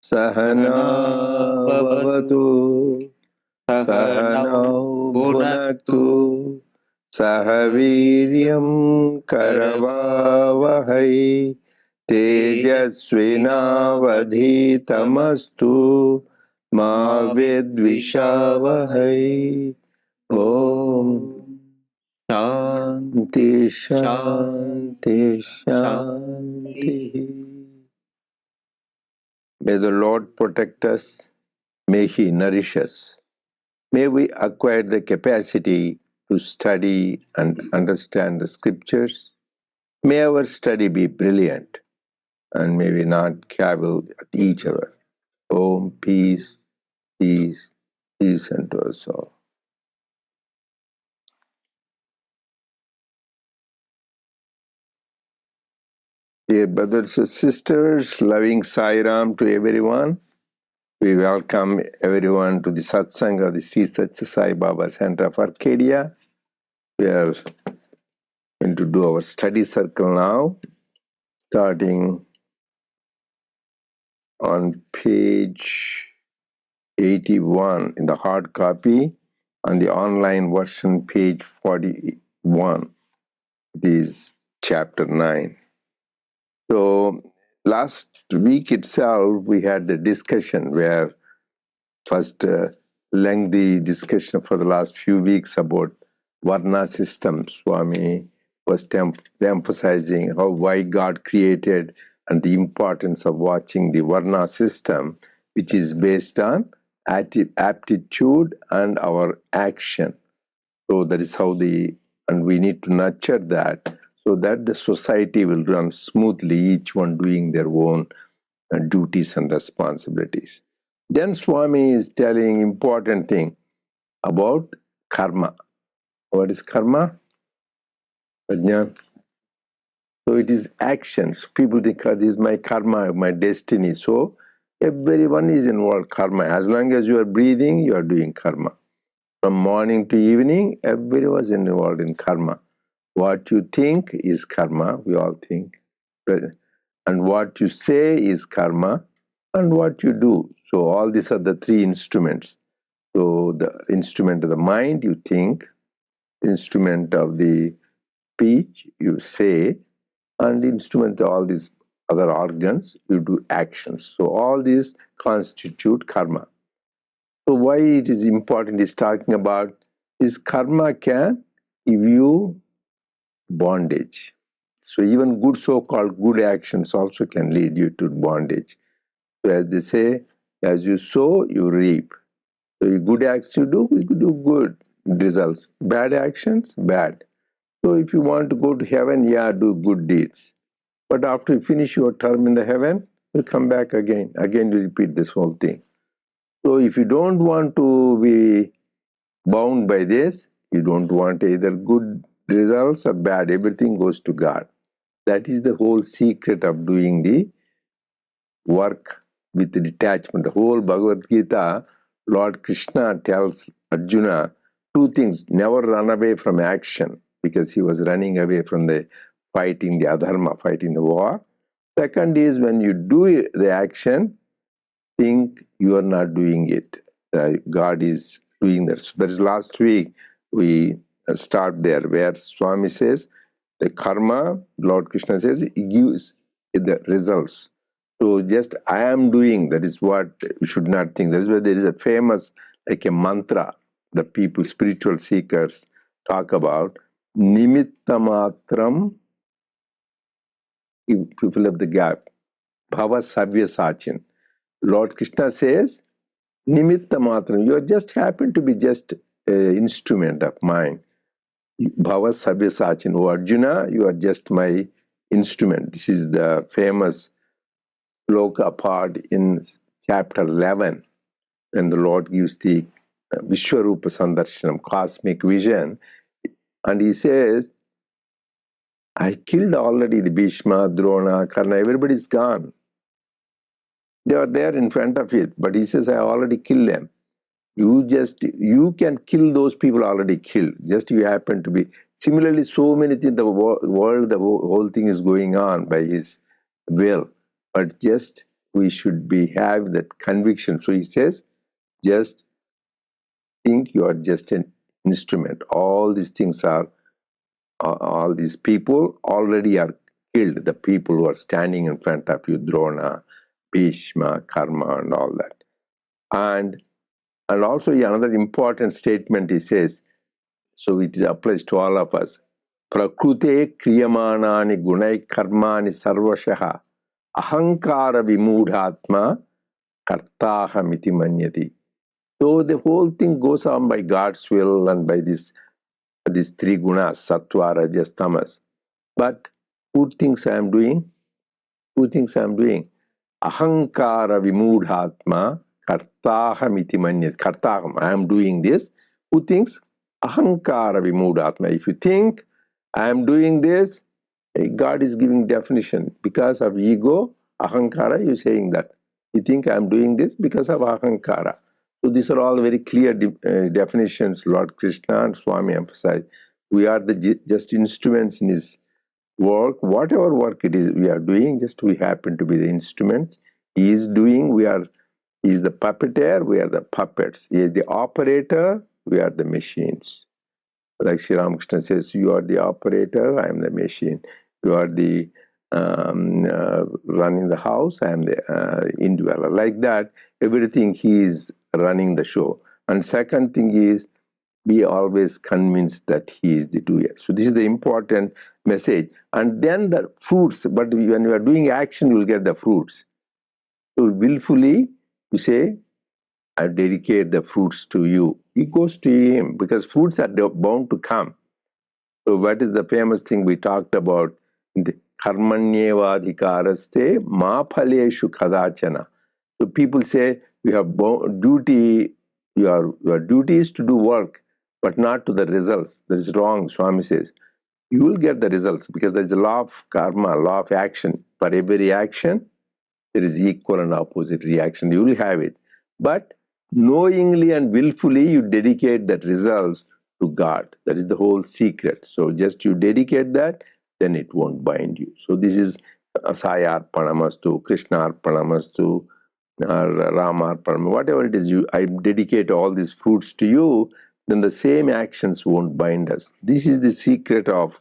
Sahana bhavatu, sahanau bhunaktu, sahaviryam karavavahai, tejasvinavadhitamastu, ma vidvishavahai. Om Shanti Shanti Shanti. May the Lord protect us. May He nourish us. May we acquire the capacity to study and understand the scriptures. May our study be brilliant, and may we not cavil at each other. Om, peace, peace, peace unto us all. Dear brothers and sisters, loving Sai Ram to everyone. We welcome everyone to the satsang of the Sri Sathya Sai Baba Center of Arcadia. We are going to do our study circle now, starting on page 81 in the hard copy, on the online version page 41. It is chapter 9. So last week itself we had the discussion where first lengthy discussion for the last few weeks about Varna system. Swami was emphasizing why God created and the importance of watching the Varna system, which is based on aptitude and our action. So that is how and we need to nurture that so that the society will run smoothly, each one doing their own duties and responsibilities. Then Swami is telling important thing about karma. What is karma? Ajnan? So it is actions. People think, this is my karma, my destiny. So everyone is involved karma. As long as you are breathing, you are doing karma. From morning to evening, everyone is involved in karma. What you think is karma, we all think. And what you say is karma, and what you do. So all these are the three instruments. So the instrument of the mind, you think, instrument of the speech, you say, and instrument of all these other organs, you do actions. So all these constitute karma. So why it is important is talking about is karma can give you bondage. So even good so-called good actions also can lead you to bondage. So as they say, as you sow, you reap. So good acts you do good results. Bad actions, bad. So if you want to go to heaven, yeah, do good deeds. But after you finish your term in the heaven, you come back again. Again you repeat this whole thing. So if you don't want to be bound by this, you don't want either good results or bad, everything goes to God. That is the whole secret of doing the work with detachment. The whole Bhagavad Gita, Lord Krishna tells Arjuna two things: never run away from action, because he was running away from the fighting the adharma, fighting the war. Second is, when you do the action, think you are not doing it. God is doing that. So that is last week we start there where Swami says the karma, Lord Krishna says, he gives the results. So just I am doing, that is what you should not think. That is why there is a famous, like a mantra that people, spiritual seekers talk about. Nimittamatram, you fill up the gap. Bhava Savya Sachin. Lord Krishna says, Nimittamatram, you are just happen to be just an instrument of mine. Bhava Savya Sachin. Oh Arjuna, you are just my instrument. This is the famous sloka part in chapter 11. And the Lord gives the Vishwarupa Sandarshanam, cosmic vision, and he says, I killed already the Bhishma, Drona, Karna, everybody's gone. They are there in front of it, but he says, I already killed them. You can kill those people already killed. Just you happen to be. Similarly, so many things, the world, the whole thing is going on by his will. But just we should have that conviction. So he says, just think you are just an instrument. All these things are, all these people already are killed. The people who are standing in front of you, Drona, Bhishma, Karma, and all that. And also another important statement he says, so it applies to all of us. Prakrute kriyamanani gunai karmani sarvashaha ahankara vimudhatma kartahamiti manyati. So the whole thing goes on by God's will and by these three gunas, sattva, rajas, tamas. But who thinks I am doing? Who thinks I am doing? Ahankara vimudhatma kartahamiti manyati. Kartaham, I am doing this. Who thinks? Ahankara vimudhatma. If you think I am doing this, God is giving definition. Because of ego, ahankara, you're saying that. You think I am doing this because of ahankara. So these are all very clear definitions Lord Krishna and Swami emphasize. We are just instruments in his work. Whatever work it is we are doing, just we happen to be the instruments. He is doing, he is the puppeteer, we are the puppets. He is the operator, we are the machines. Like Sri Ramakrishna says, you are the operator, I am the machine. You are the running the house, I am the indweller. Like that, everything he is running the show. And second thing is, be always convinced that he is the doer. So this is the important message. And then the fruits, but when you are doing action, you will get the fruits. So willfully, you say, I dedicate the fruits to you. It goes to him because fruits are bound to come. So what is the famous thing we talked about? Karmanyevadhikaraste ma phaleshu kadachana. So people say you have duty, your duty is to do work, but not to the results. That is wrong, Swami says. You will get the results because there is a law of karma, law of action. For every action, there is equal and opposite reaction. You will have it. But knowingly and willfully, you dedicate that results to God. That is the whole secret. So just you dedicate that, then it won't bind you. So this is Sai Arpanamastu, Krishna Arpanamastu, or Rama Arpanamastu, whatever it is, I dedicate all these fruits to you, then the same actions won't bind us. This is the secret of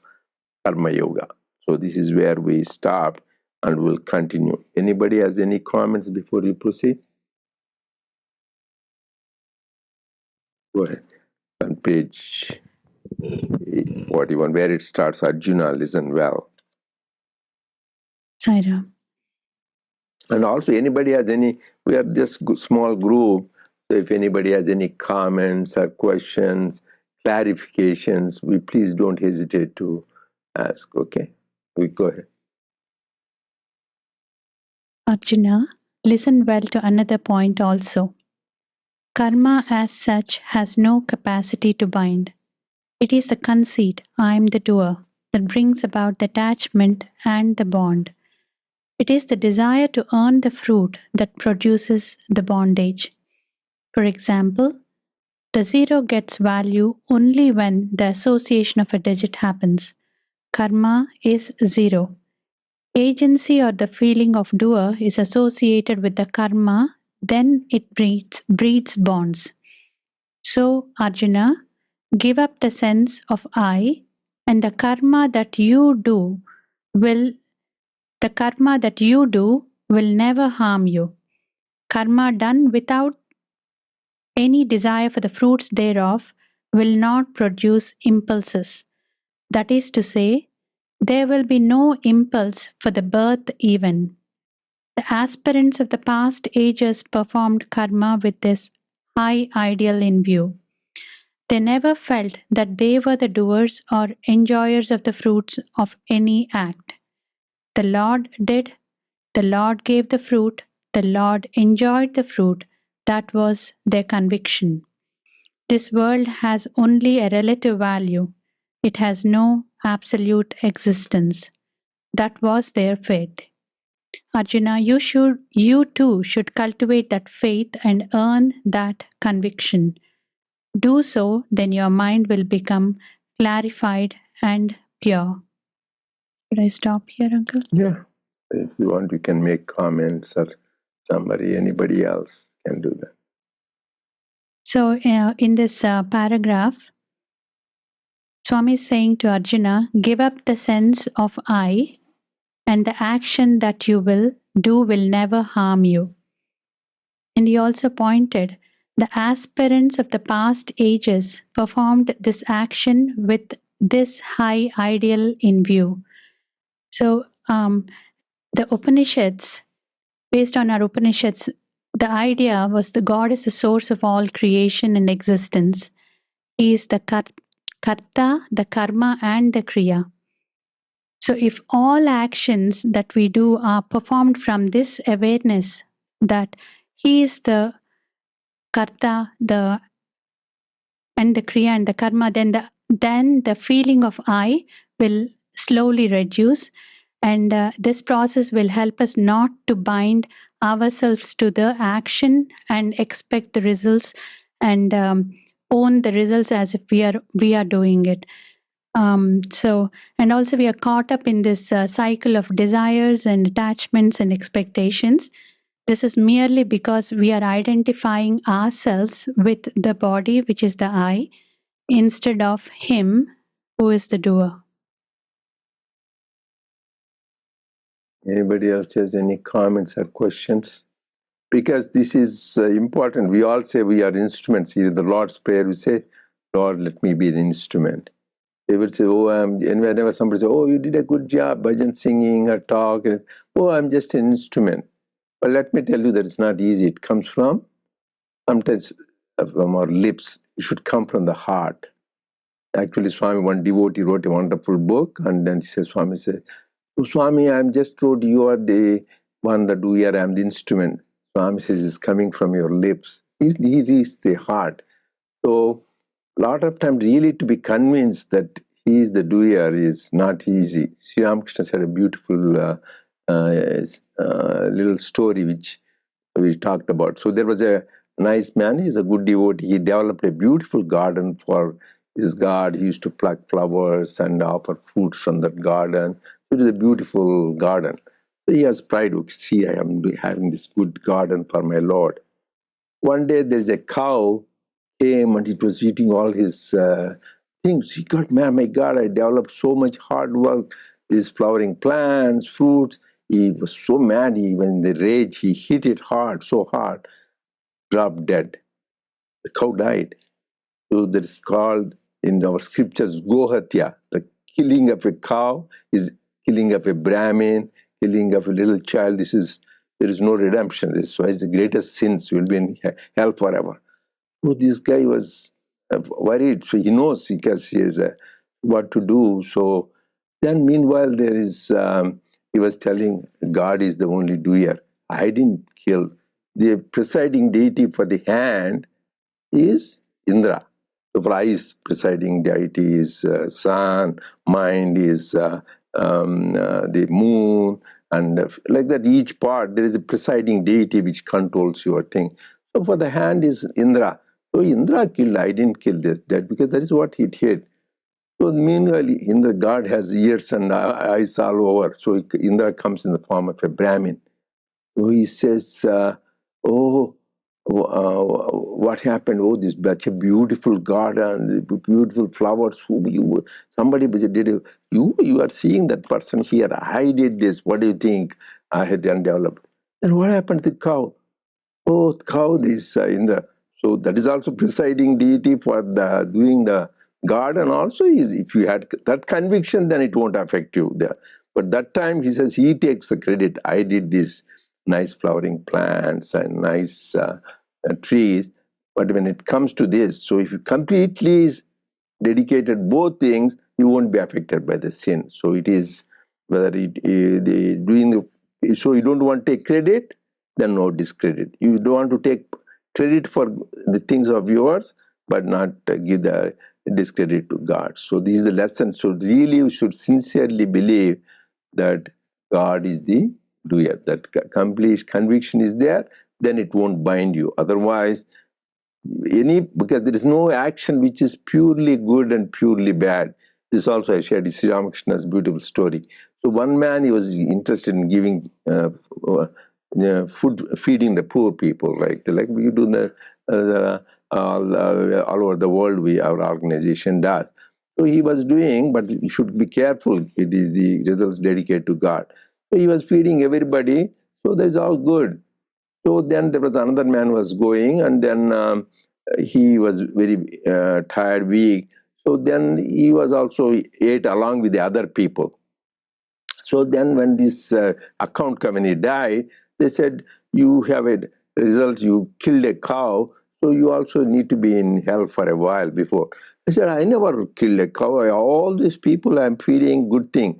Karma Yoga. So this is where we stop and we'll continue. Anybody has any comments before you proceed? Go ahead. On page 41, where it starts, Arjuna, listen well. Saira. And also, anybody has any, we are just small group, so if anybody has any comments or questions, clarifications, we please don't hesitate to ask, okay? We go ahead. Arjuna, listen well to another point also. Karma as such has no capacity to bind. It is the conceit, I am the doer, that brings about the attachment and the bond. It is the desire to earn the fruit that produces the bondage. For example, the zero gets value only when the association of a digit happens. Karma is zero. Agency or the feeling of doer is associated with the karma, then it breeds bonds. So, Arjuna, give up the sense of I, and the karma that you do will never harm you. Karma done without any desire for the fruits thereof will not produce impulses. That is to say, there will be no impulse for the birth even. The aspirants of the past ages performed karma with this high ideal in view. They never felt that they were the doers or enjoyers of the fruits of any act. The Lord did, the Lord gave the fruit, the Lord enjoyed the fruit, That was their conviction. This world has only a relative value. It has no absolute existence. That was their faith. Arjuna, you too should cultivate that faith and earn that conviction. Do so, then your mind will become clarified and pure. Should I stop here, Uncle? Yeah. If you want, you can make comments or summary. Anybody else can do that. So, in this paragraph, Swami is saying to Arjuna, give up the sense of I, and the action that you will do will never harm you. And he also pointed the aspirants of the past ages performed this action with this high ideal in view. So, the Upanishads, based on our Upanishads, the idea was the God is the source of all creation and existence. He is the karta, the karma, and the kriya. So, if all actions that we do are performed from this awareness that He is the karta, the and the kriya and the karma, then the feeling of I will slowly reduce, and this process will help us not to bind ourselves to the action and expect the results and own the results as if we are doing it. So, and also we are caught up in this cycle of desires and attachments and expectations. This is merely because we are identifying ourselves with the body, which is the I, instead of Him, who is the doer. Anybody else has any comments or questions? Because this is important. We all say we are instruments. Here in the Lord's Prayer, we say, Lord, let me be the instrument. They will say, oh, and whenever somebody says, oh, you did a good job, bhajan singing or talk, oh, I'm just an instrument. But let me tell you that it's not easy. It comes from, sometimes from our lips. It should come from the heart. Actually, Swami, one devotee wrote a wonderful book, and then Swami said, oh, Swami, I'm just told you are the one, the doer, I'm the instrument. Swami says, it's coming from your lips. He is the heart. So, a lot of time, really to be convinced that he is the doer is not easy. Sri Ramakrishna said a beautiful little story which we talked about. So there was a nice man, he's a good devotee. He developed a beautiful garden for his God. He used to pluck flowers and offer fruits from that garden. It is a beautiful garden. So he has pride. See, I am having this good garden for my Lord. One day there's a cow came and it was eating all his things. He got, man, my God, I developed so much hard work, these flowering plants, fruits. He was so mad, when in the rage, he hit it hard, so hard, dropped dead. The cow died. So that is called in our scriptures, Gohatya. The killing of a cow is killing of a Brahmin, killing of a little child. There is no redemption. This is why the greatest sins will be in hell forever. So this guy was worried. So he knows because he has what to do. So then meanwhile he was telling God is the only doer. I didn't kill. The presiding deity for the hand is Indra. So for eyes, presiding deity is sun, mind is the moon, and like that each part there is a presiding deity which controls your thing. So for the hand is Indra. So Indra killed, I didn't kill that because that is what he did. So meanwhile, Indra, God has ears and eyes all over. So Indra comes in the form of a Brahmin. So he says, oh, what happened? Oh, this such a beautiful garden, beautiful flowers. Somebody did it. You are seeing that person here. I did this. What do you think I had done developed? Then what happened to the cow? Oh, cow, this Indra. So that is also presiding deity for the doing the garden also is, if you had that conviction, then it won't affect you there. But that time he says he takes the credit. I did this nice flowering plants and nice trees. But when it comes to this, so if you completely dedicated both things, you won't be affected by the sin. So it is whether so you don't want to take credit, then no discredit. You don't want to take credit for the things of yours, but not give the discredit to God. So this is the lesson. So really you should sincerely believe that God is the doer. That complete conviction is there, then it won't bind you. Otherwise, because there is no action which is purely good and purely bad. This also I shared Sri Ramakrishna's beautiful story. So one man, he was interested in giving food, feeding the poor people, like we do all over the world. Our organization does. So he was doing, but you should be careful. It is the results dedicated to God. So he was feeding everybody. So that's all good. So then there was another man was going, and then he was very tired, weak. So then he was also ate along with the other people. So then when this account company died, they said, you have a result, you killed a cow, so you also need to be in hell for a while before. I said, I never killed a cow. All these people I'm feeding, good thing.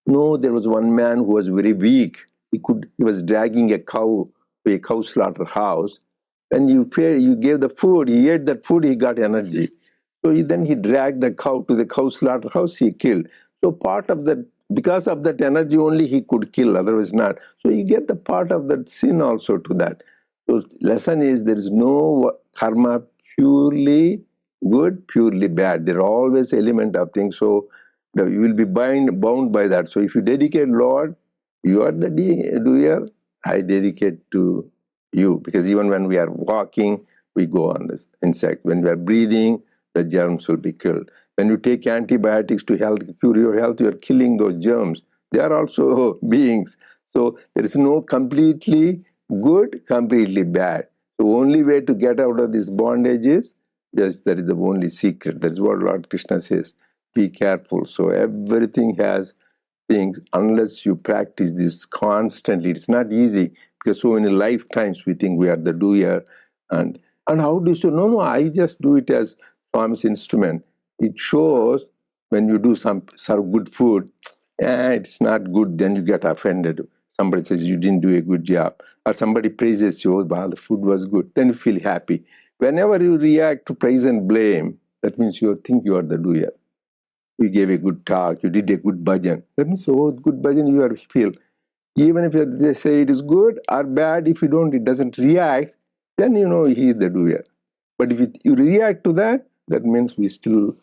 No, there was one man who was very weak. He was dragging a cow to a cow slaughterhouse. And you gave the food, he ate that food, he got energy. So then he dragged the cow to the cow slaughterhouse, he killed. So part of that, because of that energy only he could kill, otherwise not. So you get the part of that sin also to that. So lesson is there is no karma purely good, purely bad. There are always element of things. So you will be bound by that. So if you dedicate, Lord, you are the doer, I dedicate to you. Because even when we are walking, we go on this insect. When we are breathing, the germs will be killed. When you take antibiotics to cure your health, you are killing those germs. They are also beings. So there is no completely good, completely bad. The only way to get out of this bondage is just that is the only secret. That's what Lord Krishna says. Be careful. So everything has things, unless you practice this constantly. It's not easy because so many lifetimes we think we are the doer. And how do you say, no, I just do it as Swami's instrument. It shows when you do serve good food, it's not good, then you get offended. Somebody says you didn't do a good job. Or somebody praises you, well, the food was good. Then you feel happy. Whenever you react to praise and blame, that means you think you are the doer. You gave a good talk, you did a good bhajan. That means, oh, good bhajan you are feel. Even if they say it is good or bad, if it doesn't react, then you know he is the doer. But if you react to that, that means we still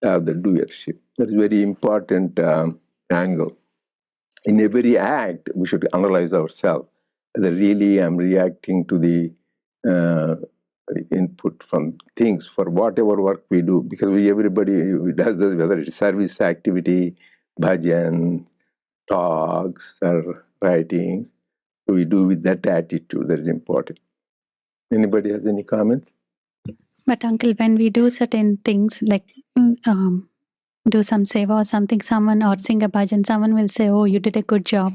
have the doership. That is very important angle. In every act, we should analyze ourselves. Whether really I'm reacting to the uh, input from things for whatever work we do, because everybody does this, whether it's service activity, bhajan, talks, or writings. We do with that attitude. That is important. Anybody has any comments? But uncle, when we do certain things like do some seva or something, someone or sing a bhajan, someone will say, "Oh, you did a good job."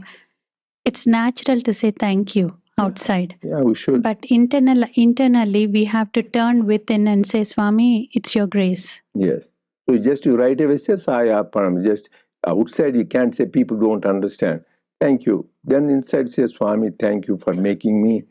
It's natural to say thank you outside. Yeah, we should. But internally, we have to turn within and say, Swami, it's your grace. Yes. So just you right away say Sayaparam. Just outside you can't say people don't understand. Thank you. Then inside say Swami, thank you for making me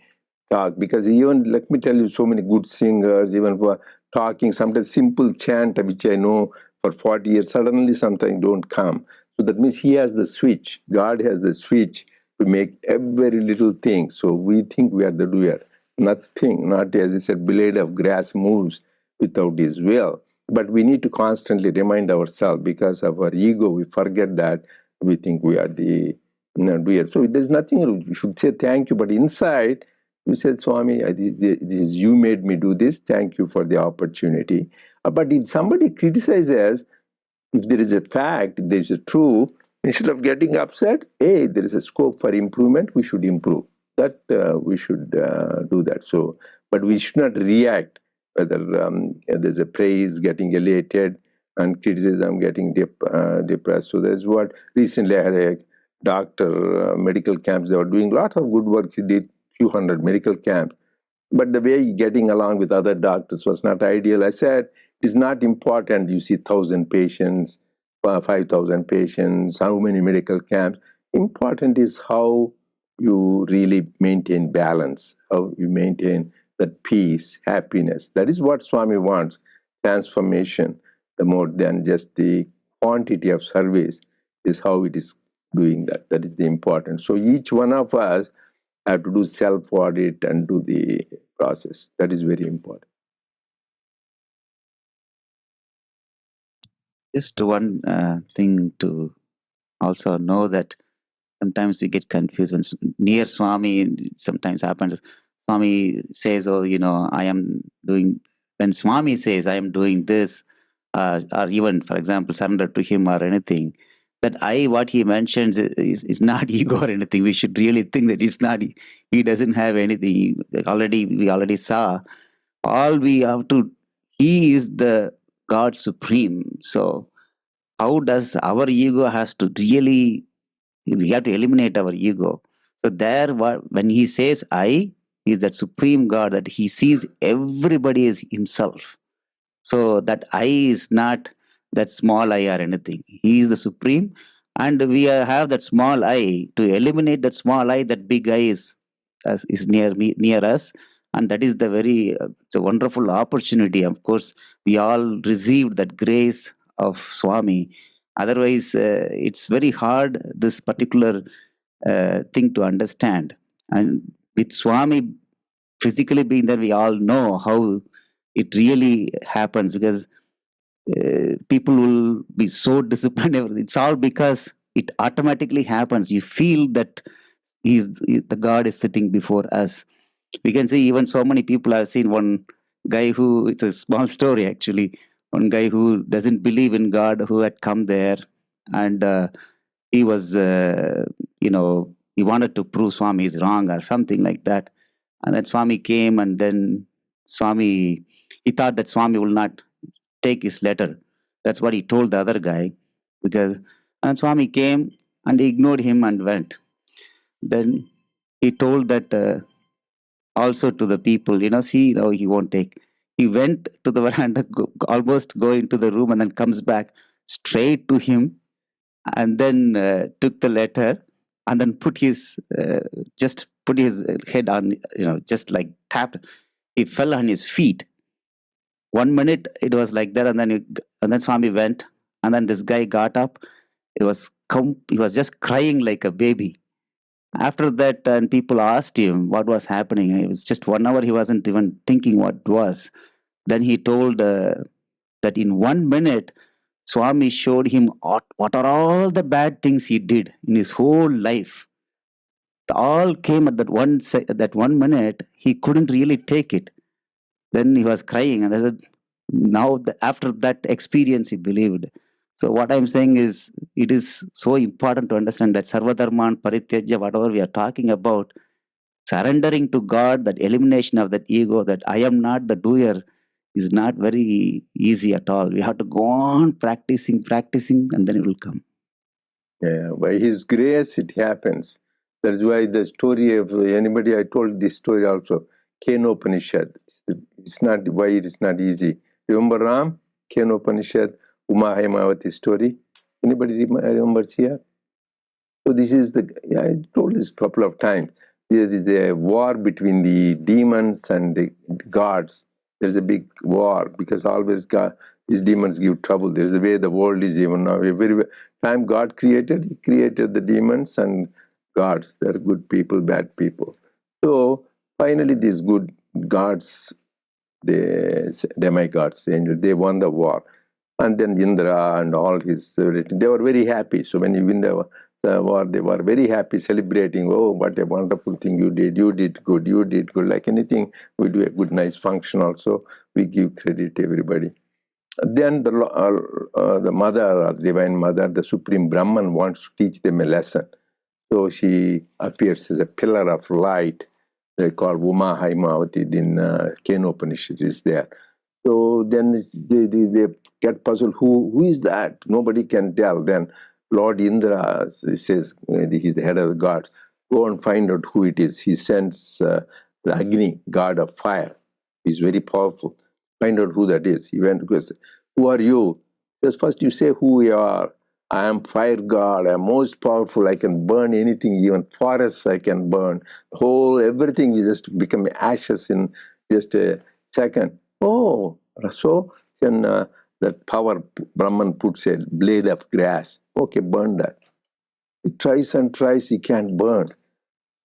talk. Because even let me tell you, so many good singers, even for talking, sometimes simple chant which I know for 40 years, suddenly something don't come. So that means he has the switch. God has the switch to make every little thing. So we think we are the doer. Nothing, not as I said, blade of grass moves without his will. But we need to constantly remind ourselves, because of our ego, we forget that we think we are the doer. So there's nothing, you should say thank you, but inside you said, Swami, you made me do this. Thank you for the opportunity. But if somebody criticizes, if there is a fact, if there is a truth, instead of getting upset, hey, there is a scope for improvement, we should improve. That we should do that. So, but we should not react, whether there's a praise getting elated and criticism getting depressed. So that's what recently I had a doctor, medical camps, they were doing a lot of good work. He did few hundred medical camps. But the way getting along with other doctors was not ideal. I said, it's not important you see 1,000 patients, 5,000 patients, how many medical camps. Important is how you really maintain balance, how you maintain that peace, happiness. That is what Swami wants, transformation. The more than just the quantity of service is how it is doing that. That is the important. So each one of us have to do self-audit and do the process. That is very important. Just one thing to also know that sometimes we get confused when near Swami, it sometimes happens. Swami says, "Oh, I am doing." When Swami says, "I am doing this," or even, for example, surrender to him or anything, that I, what he mentions is not ego or anything. We should really think that it's not. He doesn't have anything. We already saw. All we have to. He is the God Supreme. So how does our ego has to really, we have to eliminate our ego. So there, when he says I, he is that supreme God, that he sees everybody as himself. So that I is not that small I or anything. He is the supreme, and we have that small I. To eliminate that small I, that big I is near me, near us, and that is the very. It's a wonderful opportunity. Of course, we all received that grace of Swami. Otherwise, it's very hard, this particular thing to understand. And with Swami physically being there, we all know how it really happens, because people will be so disciplined. It's all because it automatically happens. You feel that the God is sitting before us. We can see even so many people. I've seen one guy who, it's a small story actually, one guy who doesn't believe in God, who had come there, and he was, he wanted to prove Swami is wrong or something like that. And then Swami came, and then he thought that Swami will not take his letter. That's what he told the other guy, because, and Swami came and he ignored him and went. Then he told that also to the people, see, he won't take. He went to the veranda, almost going to the room, and then comes back straight to him, and then took the letter, and then just put his head on, just like tapped. He fell on his feet. 1 minute it was like that, and then Swami went, and then this guy got up. He was just crying like a baby. After that, and people asked him what was happening. It was just 1 hour. He wasn't even thinking what it was. Then he told that in 1 minute, Swami showed him what are all the bad things he did in his whole life. All came at that 1 minute. He couldn't really take it. Then he was crying, and I said, now after that experience, he believed. So what I'm saying is, it is so important to understand that Sarvadharman Parityajya, whatever we are talking about, surrendering to God, that elimination of that ego, that I am not the doer, is not very easy at all. We have to go on practicing, and then it will come. Yeah, by His grace it happens. That's why the story of anybody, I told this story also, Kenopanishad. It's not why it is not easy. Remember Ram? Kenopanishad, Uma Haimavati story. Anybody remembers here? So this is I told this a couple of times. There is a war between the demons and the gods. There's a big war because always these demons give trouble. There's the way the world is even now. Every time God created, He created the demons and gods. They're good people, bad people. So finally these good gods, the demigods, angels, they won the war. And then Indra and all his, they were very happy. So when you win the war, they were very happy, celebrating. Oh, what a wonderful thing you did. You did good. You did good. Like anything, we do a good, nice function also. We give credit to everybody. Then the mother, divine mother, the supreme Brahman wants to teach them a lesson. So she appears as a pillar of light. They call Uma Haimavati. Then Kenopanishad is there. So then they get puzzled. Who is that? Nobody can tell. Then Lord Indra says, he's the head of the gods, go and find out who it is. He sends the Agni, god of fire. He's very powerful. Find out who that is. He went to say, who are you? He says, first you say who you are. I am fire god. I am most powerful. I can burn anything, even forests I can burn. Everything is just become ashes in just a second. Oh, so then that power Brahman puts a blade of grass. Okay, burn that. He tries and tries, he can't burn.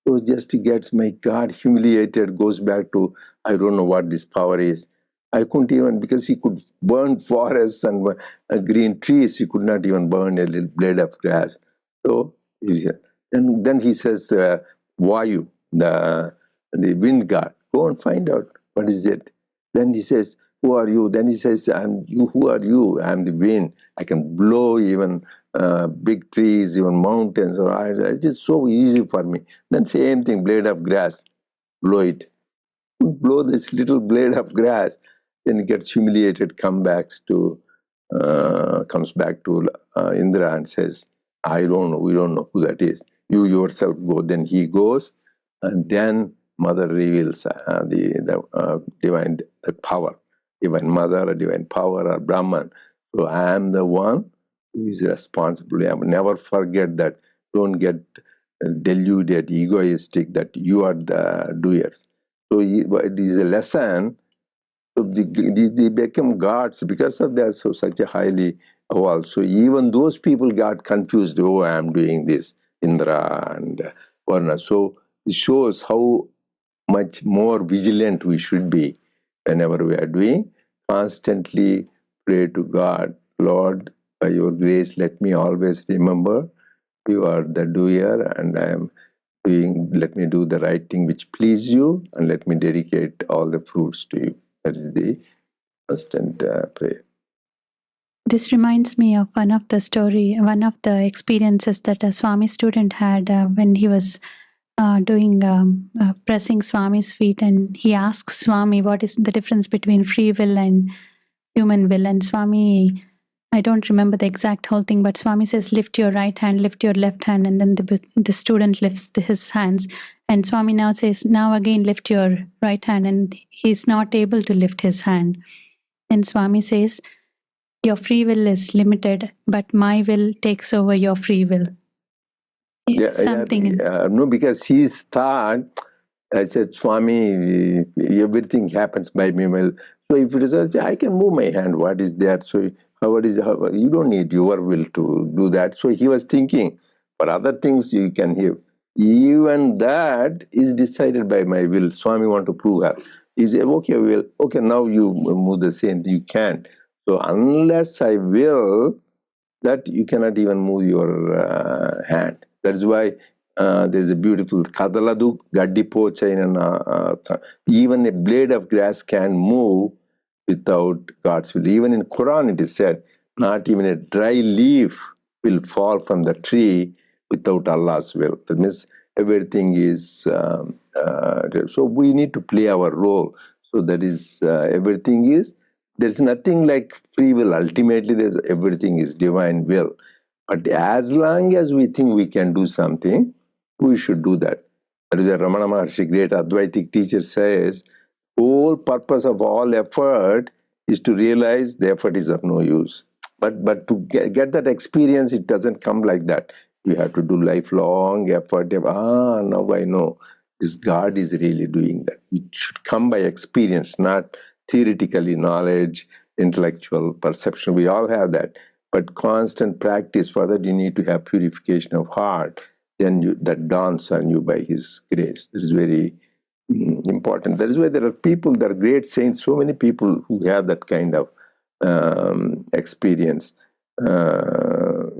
So just he gets, my God, humiliated, goes back to, I don't know what this power is. I couldn't even, because he could burn forests and green trees, he could not even burn a little blade of grass. So then he says, Vayu, the wind god, go and find out what is it. Then he says, who are you? Then he says, who are you? I'm the wind. I can blow even big trees, even mountains. It's just so easy for me. Then same thing, blade of grass, blow it. Blow this little blade of grass, then it gets humiliated, comes back to Indra and says, I don't know, we don't know who that is. You yourself go. Then he goes, and then Mother reveals the divine power, divine Mother, or divine power, or Brahman. So I am the one who is responsible. I will never forget that. Don't get deluded, egoistic, that you are the doers. So it is a lesson. So they become gods because of they are such a highly evolved. So even those people got confused. Oh, I am doing this, Indra and Varna. So it shows how much more vigilant we should be whenever we are doing. Constantly pray to God, Lord, by your grace, let me always remember you are the doer, and I am doing, let me do the right thing which please you, and let me dedicate all the fruits to you. That is the constant prayer. This reminds me of one of the experiences that a Swami student had when he was pressing Swami's feet, and he asks Swami what is the difference between free will and human will. And Swami, I don't remember the exact whole thing, but Swami says, lift your right hand, lift your left hand, and then the student lifts his hands. And Swami now says, now again lift your right hand, and he's not able to lift his hand. And Swami says, your free will is limited, but my will takes over your free will. No, because he's thought, I said, Swami, everything happens by me. Well, so if it is, I can move my hand. What is there? So you don't need your will to do that. So he was thinking, for other things you can hear. Even that is decided by my will. Swami want to prove her. He said, okay, well, okay, now you move the same. You can't. So unless I will, that you cannot even move your hand. That's why there's a beautiful Kadaladu Gaddi Pocha. Even a blade of grass can move without God's will. Even in Quran it is said, not even a dry leaf will fall from the tree without Allah's will. That means everything is, so we need to play our role. So that is, everything is, there's nothing like free will. Ultimately, there's everything is divine will. But as long as we think we can do something, we should do that. That is why Ramana Maharshi, great Advaitic teacher, says, whole purpose of all effort is to realize the effort is of no use. But to get that experience, it doesn't come like that. We have to do lifelong effort. Now I know this God is really doing that. It should come by experience, not theoretically knowledge, intellectual perception. We all have that. But constant practice, for that you need to have purification of heart. Then that dawns on you by His grace. This is very important. That is why there are people, there are great saints, so many people who have that kind of experience. Another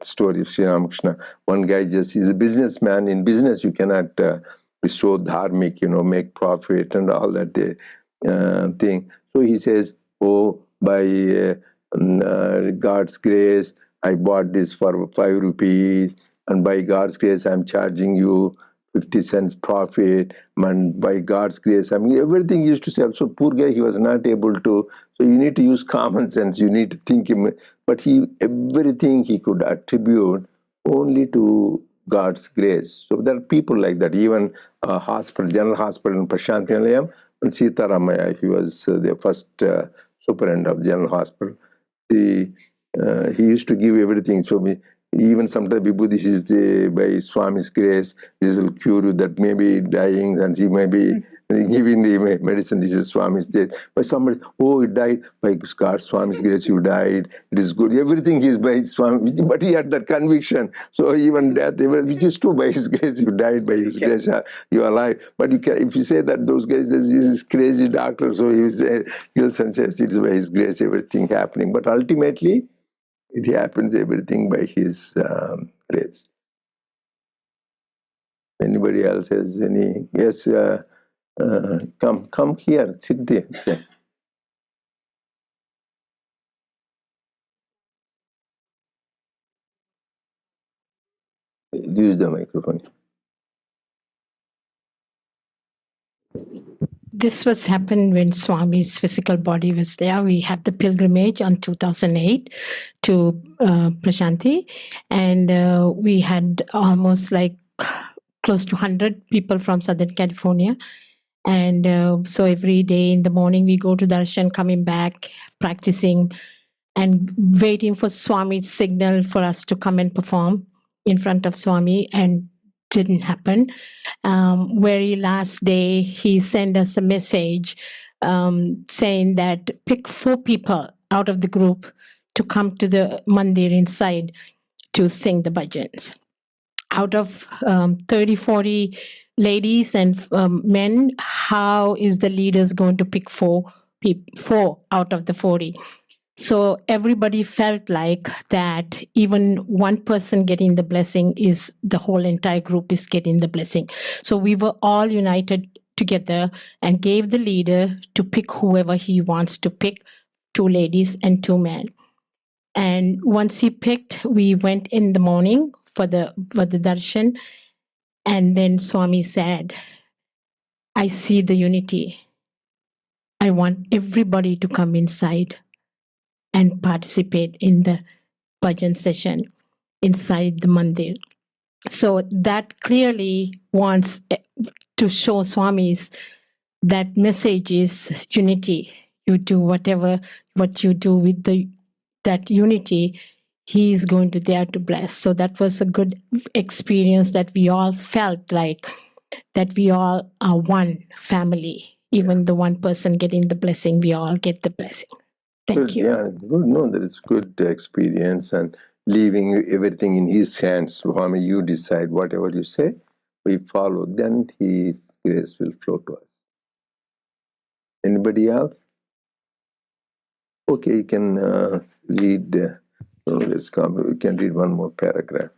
story of Sri Ramakrishna. One guy is a businessman. In business, you cannot be so dharmic, make profit and all that thing. So he says, oh, by God's grace, I bought this for 5 rupees, and by God's grace, I'm charging you 50 cents profit, and by God's grace, everything he used to sell. So poor guy, he was not able to. So you need to use common sense. You need to think him. But everything he could attribute only to God's grace. So there are people like that. Even hospital, general hospital in Prashanti Nilayam, and Sita Ramaya, he was the first superintendent of general hospital. He used to give everything. So Even sometimes Vibhuti is by Swami's grace, this will cure you, that may be dying and she may be giving the medicine, this is Swami's death. But somebody, oh, he died by God, Swami's grace, you died, it is good. Everything is by Swami, but he had that conviction. So even death, which is true, by his grace, you died, by his grace, you are alive. But you can, if you say that those guys, this is crazy doctor, so he kills and says it is by his grace, everything happening. But ultimately, it happens everything by his grace. Anybody else has any? Yes, come here, sit there. Use the microphone. This was happened when Swami's physical body was there. We had the pilgrimage on 2008 to Prashanti, and we had almost like close to 100 people from Southern California. And so every day in the morning we go to darshan, coming back, practicing, and waiting for Swami's signal for us to come and perform in front of Swami, and didn't happen. Very last day, he sent us a message saying that pick 4 people out of the group to come to the mandir inside to sing the bhajans. Out of 30, 40 ladies and men, how is the leaders going to pick 4 out of the 40? So everybody felt like that even one person getting the blessing is the whole entire group is getting the blessing. So we were all united together and gave the leader to pick whoever he wants to pick, 2 ladies and 2 men. And once he picked, we went in the morning for the darshan, and then Swami said, I see the unity. I want everybody to come inside and participate in the bhajan session inside the mandir. So that clearly wants to show Swamis that message is unity. You do what you do with that unity, he is going to there to bless. So that was a good experience that we all felt like that we all are one family. Even the one person getting the blessing, we all get the blessing. Thank Good, you. yeah, good. No, that is good experience, and leaving everything in his hands. Swami, you decide whatever you say, we follow. Then his grace will flow to us. Anybody else? Okay, you can read. Let's come. We can read one more paragraph.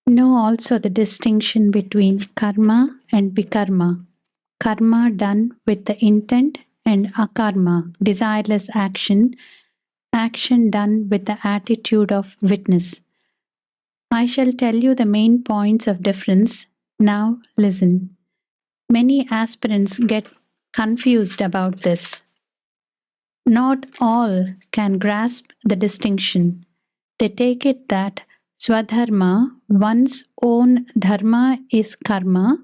Know also the distinction between karma and vikarma. Karma done with the intent, and akarma, desireless action, action done with the attitude of witness. I shall tell you the main points of difference. Now listen. Many aspirants get confused about this. Not all can grasp the distinction. They take it that swadharma, one's own dharma, is karma,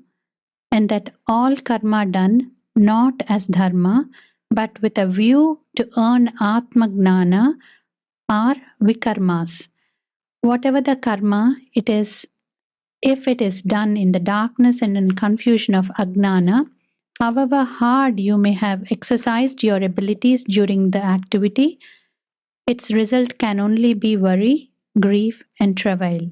and that all karma done not as dharma but with a view to earn atmagnana are vikarmas. Whatever the karma, it is, if it is done in the darkness and in confusion of agnana, however hard you may have exercised your abilities during the activity, its result can only be worry, grief, and travail.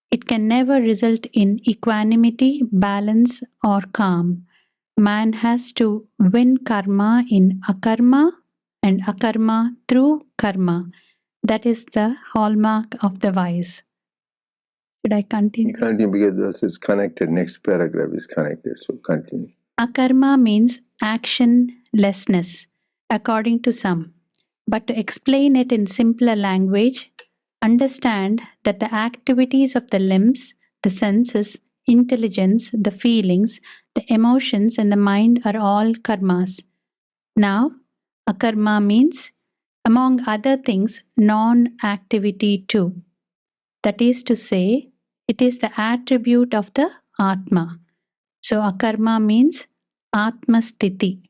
It can never result in equanimity, balance, or calm. Man has to win karma in akarma and akarma through karma. That is the hallmark of the wise. Should I continue? Continue, because this is connected. Next paragraph is connected. So continue. Akarma means actionlessness, according to some. But to explain it in simpler language, understand that the activities of the limbs, the senses, intelligence, the feelings, the emotions, and the mind are all karmas. Now, akarma means, among other things, non activity too. That is to say, it is the attribute of the Atma. So, akarma means Atma Sthiti,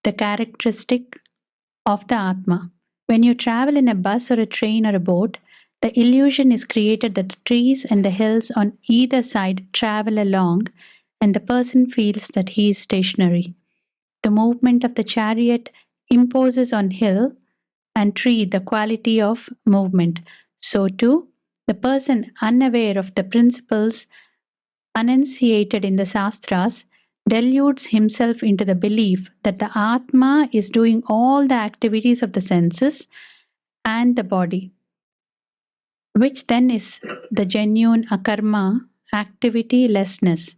the characteristic of the Atma. When you travel in a bus or a train or a boat, the illusion is created that the trees and the hills on either side travel along, and the person feels that he is stationary. The movement of the chariot imposes on hill and tree the quality of movement. So, too, the person unaware of the principles enunciated in the Shastras deludes himself into the belief that the Atma is doing all the activities of the senses and the body, which then is the genuine akarma, activity-lessness.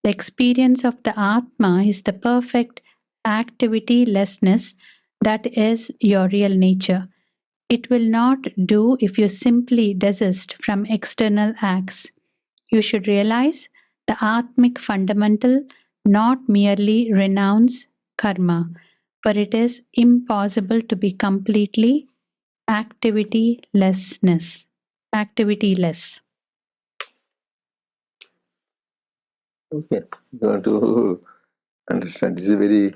The experience of the Atma is the perfect activity-lessness that is your real nature. It will not do if you simply desist from external acts. You should realize the Atmic fundamental, not merely renounce karma, for it is impossible to be completely activity-less. Okay, you want to understand? This is very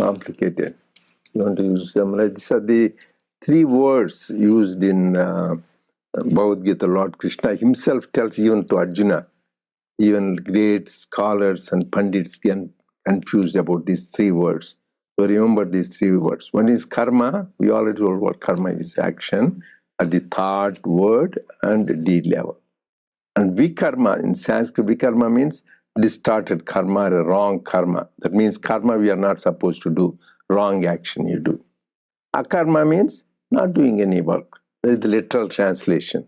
complicated. You want to summarize? These are the three words used in Bhagavad Gita. Lord Krishna himself tells even to Arjuna. Even great scholars and pandits get confused about these three words. So remember these three words. One is karma. We already told what karma is: action at the thought, word, and deed level. And vikarma, in Sanskrit, vikarma means distorted karma or wrong karma. That means karma we are not supposed to do, wrong action you do. Akarma means not doing any work. That is the literal translation.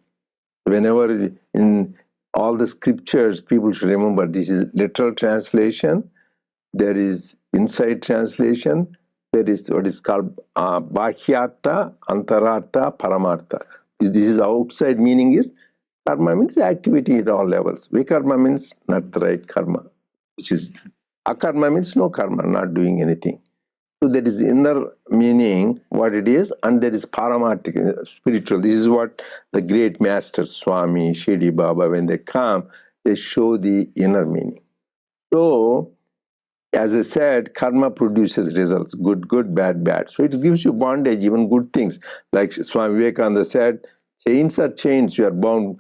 Whenever in all the scriptures, people should remember this is literal translation. There is inside translation. There is what is called Bhahyartha, Antarartha, Paramartha. This is outside meaning is karma means activity at all levels. Vikarma means not the right karma, which is akarma means no karma, not doing anything. So that is inner meaning, what it is, and that is paramarthic, spiritual. This is what the great masters, Swami, Shirdi Baba, when they come, they show the inner meaning. So, as I said, karma produces results, good, good, bad, bad. So it gives you bondage, even good things. Like Swami Vivekananda said, chains are chains, you are bound.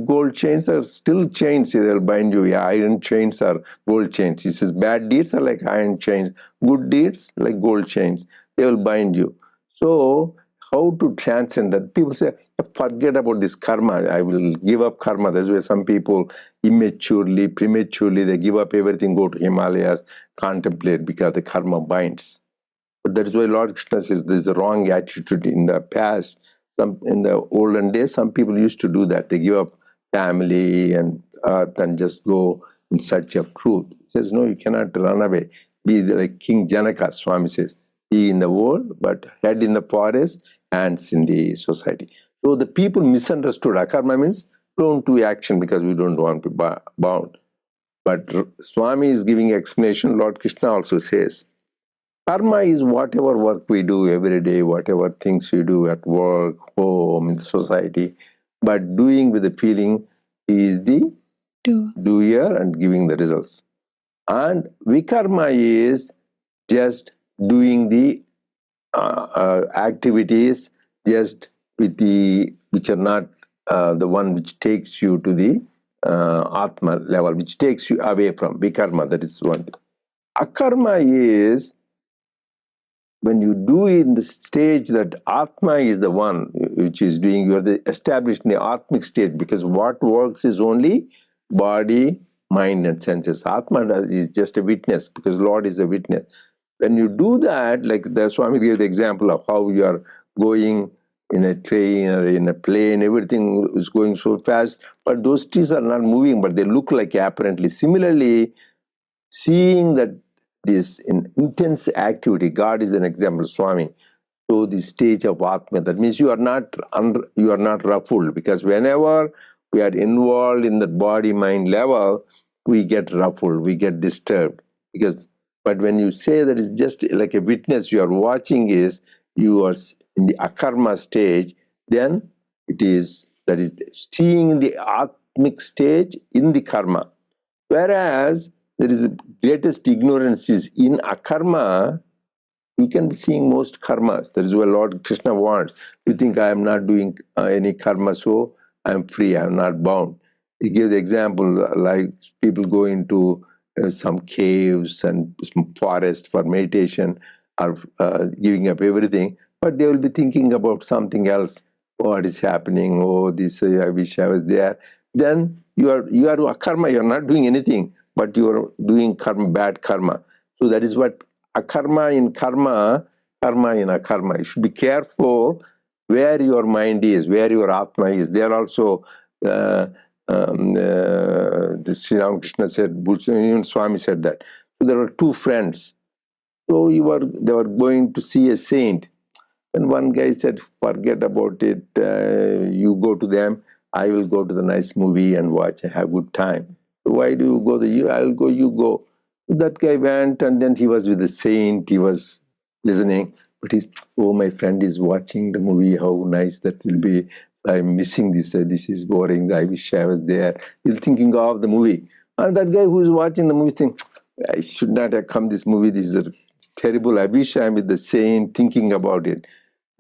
Gold chains are still chains, they'll bind you. Yeah, iron chains are gold chains. He says bad deeds are like iron chains, good deeds like gold chains. They will bind you. So how to transcend that? People say, forget about this karma, I will give up karma. That's why some people immaturely, prematurely, they give up everything, go to Himalayas, contemplate because the karma binds. But that is why Lord Krishna says there is a wrong attitude in the past. In the olden days, some people used to do that. They give up family and earth and just go in search of truth. He says, no, you cannot run away. Be like King Janaka, Swami says. Be in the world, but head in the forest, hands in the society. So the people misunderstood. Akarma means don't do action because we don't want to be bound. But Swami is giving explanation. Lord Krishna also says, karma is whatever work we do every day, whatever things we do at work, home, in society. But doing with the feeling is the doer and giving the results. And vikarma is just doing the activities just with the which are not the one which takes you to the Atma level, which takes you away from vikarma. That is one thing. Akarma is when you do in the stage that Atma is the one which is doing, you are established in the Atmic state, because what works is only body, mind and senses. Atma is just a witness because Lord is a witness. When you do that, like the Swami gave the example of how you are going in a train or in a plane, everything is going so fast, but those trees are not moving, but they look like apparently. Similarly, seeing that this intense activity, God is an example, Swami. So the stage of Atma, that means you are not ruffled, because whenever we are involved in the body-mind level, we get ruffled, we get disturbed. But when you say that it's just like a witness, you are watching is, you are in the akarma stage, then it is, that is seeing in the atmic stage in the karma. Whereas there is the greatest ignorance is in akarma, You can be seeing most karmas. That is what Lord Krishna wants. You think I am not doing any karma, so I am free, I am not bound. He gave the example like people go into some caves and some forest for meditation, or giving up everything, but they will be thinking about something else. What is happening? Oh, this I wish I was there. Then you are a karma. You are not doing anything, but you are doing karma, bad karma. So that is what akarma in karma, karma in akarma. You should be careful where your mind is, where your atma is. There also, Sri Ramakrishna said, even Swami said that. So there were two friends. So they were going to see a saint. And one guy said, forget about it. You go to them. I will go to the nice movie and watch and have good time. Why do you go? I will go, you go. That guy went, and then he was with the saint. He was listening. But he's, oh, my friend is watching the movie. How nice that will be. I'm missing this. This is boring. I wish I was there. He's thinking of the movie. And that guy who is watching the movie thinks, I should not have come this movie. This is terrible. I wish I'm with the saint thinking about it.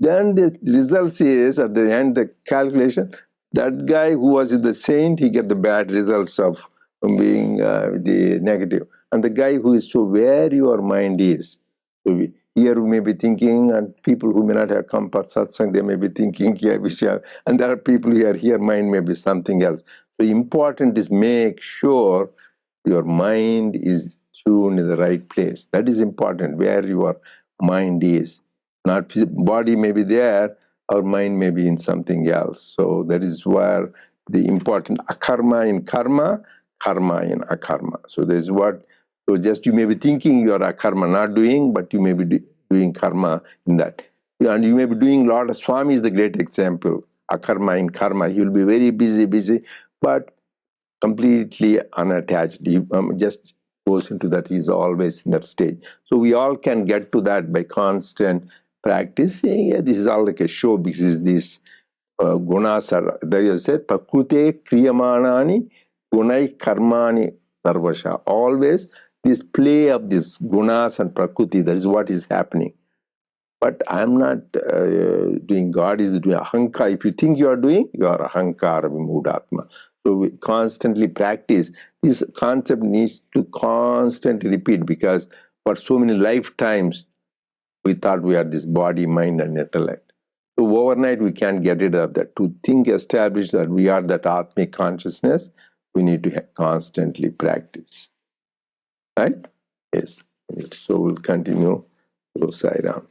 Then the results is, at the end, the calculation, that guy who was the saint, he get the bad results of being the negative. And the guy who is, so where your mind is. So here we may be thinking, and people who may not have come for satsang, they may be thinking, yeah, and there are people here mind may be something else. So important is make sure your mind is tuned in the right place. That is important, where your mind is. Not body may be there, our mind may be in something else. So that is where the important akarma in karma, karma in akarma. So this is what, so just you may be thinking you are akarma, not doing, but you may be doing karma in that. And you may be doing a lot of, Swami is the great example, akarma in karma. He will be very busy, but completely unattached. He just goes into that. He's always in that stage. So we all can get to that by constant practice. Yeah, this is all like a show, because these gunas are, there you said, prakrute kriyamanani gunai karmani sarvasha. Always this play of these gunas and prakriti, that is what is happening. But I'm not doing, God is doing ahankar. If you think you are doing, you are ahankara vimudatma. So we constantly practice. This concept needs to constantly repeat, because for so many lifetimes we thought we are this body, mind and intellect. So overnight we can't get rid of that. To think, establish that we are that Atmic consciousness, we need to constantly practice. Right? Yes. So we'll continue. So Sai Ram.